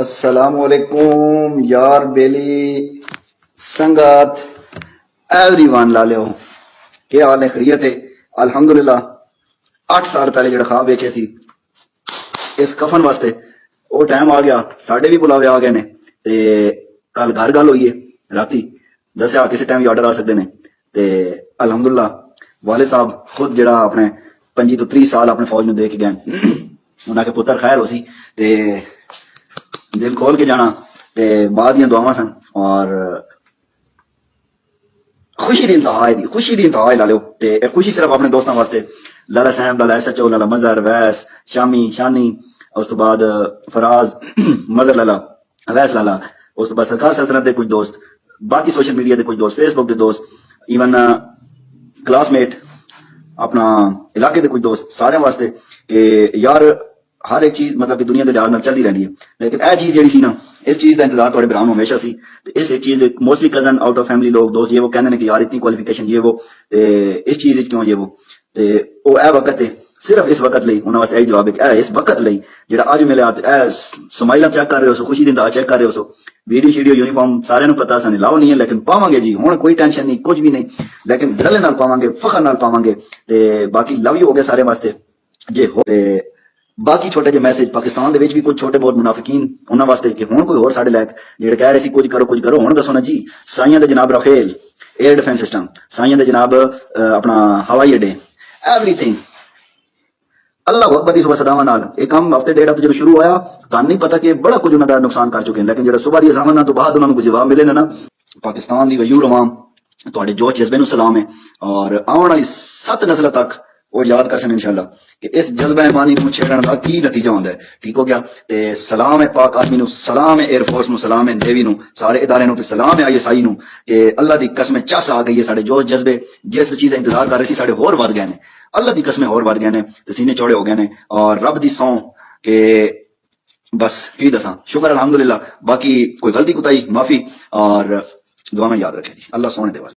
अस्सलामुअलैकुम यार बेली संगत एवरीवन ला लियो क्या हाल है खैरियत है अल्हम्दुलिल्लाह 8 साल पहले जो ख्वाब वेखे सी इस कफन वास्ते वो टाइम आ गया साढ़े भी बुलावे आ गए ने ते कल घर गल हुई है राती दसिया किसी टाइम भी ऑर्डर आ सकते ने ते अल्हम्दुलिल्लाह वाले साहब खुद जड़ा अपने 25 तो 30 साल अपने फौज में दे के गए उन्हें के पुत्र खैर हो सी ते दिल खोल के जाना ते बाद दियां दुआवां सन और खुशी दी इंतहा ला लो ते खुशी सिर्फ अपने दोस्तों वास्ते लाला सैम लाला SHO लाला मजहर वैस शामी शानी उस तो बाद फराज मजहर लाला अवैस लाला उस तो बाद सरकार सल्तनत के कुछ दोस्त बाकी सोशल मीडिया के कुछ दोस्त फेसबुक के दोस्त इवन क्लासमेट अपना इलाके के कुछ दोस्त सारे वास्ते कि यार हर एक चीज मतलब कि दुनिया के लिहाज में चलती रहती है लेकिन यह चीज जी सी ना इस चीज का इंतजार थोड़े भरा हमेशा सी इस एक चीज mostly cousin out of family लोग दोस्त ये वो कहते हैं कि यार इतनी क्वालिफिकेशन ये वो इस चीज क्यों ये वो ए वक्त है सिर्फ इस वक्त ਲਈ ਉਹਨਾਂ ਵਾਸਤੇ ਇਹ ਜਵਾਬ ਹੈ ਕਿ ਇਸ ਵਕਤ ਲਈ ਜਿਹੜਾ ਅੱਜ ਮਿਲਿਆ ਇਹ ਸਮਾਈਲਾਂ ਚੈੱਕ ਕਰ ਰਹੇ ਹੋ ਸੋ ਖੁਸ਼ੀ ਦੀ ਚੈੱਕ ਕਰ ਰਹੇ ਹੋ ਸੋ ਵੀਡੀਓ ਸ਼ੀਡੀਓ ਯੂਨੀਫਾਰਮ ਸਾਰਿਆਂ ਨੂੰ ਪਤਾ ਸਾਨੂੰ ਲਾਓ ਨਹੀਂ ਹੈ ਲੇਕਿਨ ਪਾਵਾਂਗੇ ਜੀ ਹੁਣ ਕੋਈ ਟੈਨਸ਼ਨ ਨਹੀਂ ਕੁਝ ਵੀ ਨਹੀਂ ਲੇਕਿਨ ਡਰਲੇ ਨਾਲ ਪਾਵਾਂਗੇ ਫਖਰ ਨਾਲ ਪਾਵਾਂਗੇ ਤੇ ਬਾਕੀ ਲਵ ਯੂ ਹੋ ਗਏ ਸਾਰੇ ਵਾਸਤੇ ਜੇ ਹੋ ਤੇ बाकी छोटे जे मैसेज पाकिस्तान भी कुछ छोटे बहुत मुनाफिकीन उन्होंने वास्ते कि हुण कोई होर साडे लैक जेड़े कह रहे सी कुछ करो हुण दसो ना जी साइयां दे जनाब राफेल एयर डिफेंस सिस्टम साइयां दे जनाब अपना हवाई अड्डे एवरीथिंग अल्लाह अकबर दी सुबह सदावां नाल एक काम हफ्ते डेढ़ हफ्ते जो शुरू होया तां नहीं पता कि बड़ा कुछ उन्हां दा नुकसान कर चुके हैं लेकिन जेड़ा सुबह दी अज़ान तो बाद उन्हां नूं कोई जवाब मिले ना पाकिस्तान दी वयूर अवाम तुहाडे जोश जज्बे नूं सलाम है और आउण वाली 7 नस्ल तक वो याद कर सन इंशाल्लाह कि इस जज्बा ईमानी नूं छेड़न दा की नतीजा होंदा है ठीक हो गया ते सलाम है पाक आर्मी नूं सलाम है एयरफोर्स नूं सलाम है नेवी नूं सारे इदारे नूं ते सलाम है ISI नूं कि अल्लाह दी कसम चस आ गई है साडे जोश जज्बे जिस चीज दा इंतजार कर रहे सी साडे होर वध गए ने अल्लाह दी कसमें होर वध गए ने ते सीने चौड़े हो गए ने और रब दी सौं के बस की दसा शुक्र अल्हम्दुलिल्लाह बाकी कोई गलती कुताई माफी और दुआ में याद रखे अल्लाह सोने दे वाले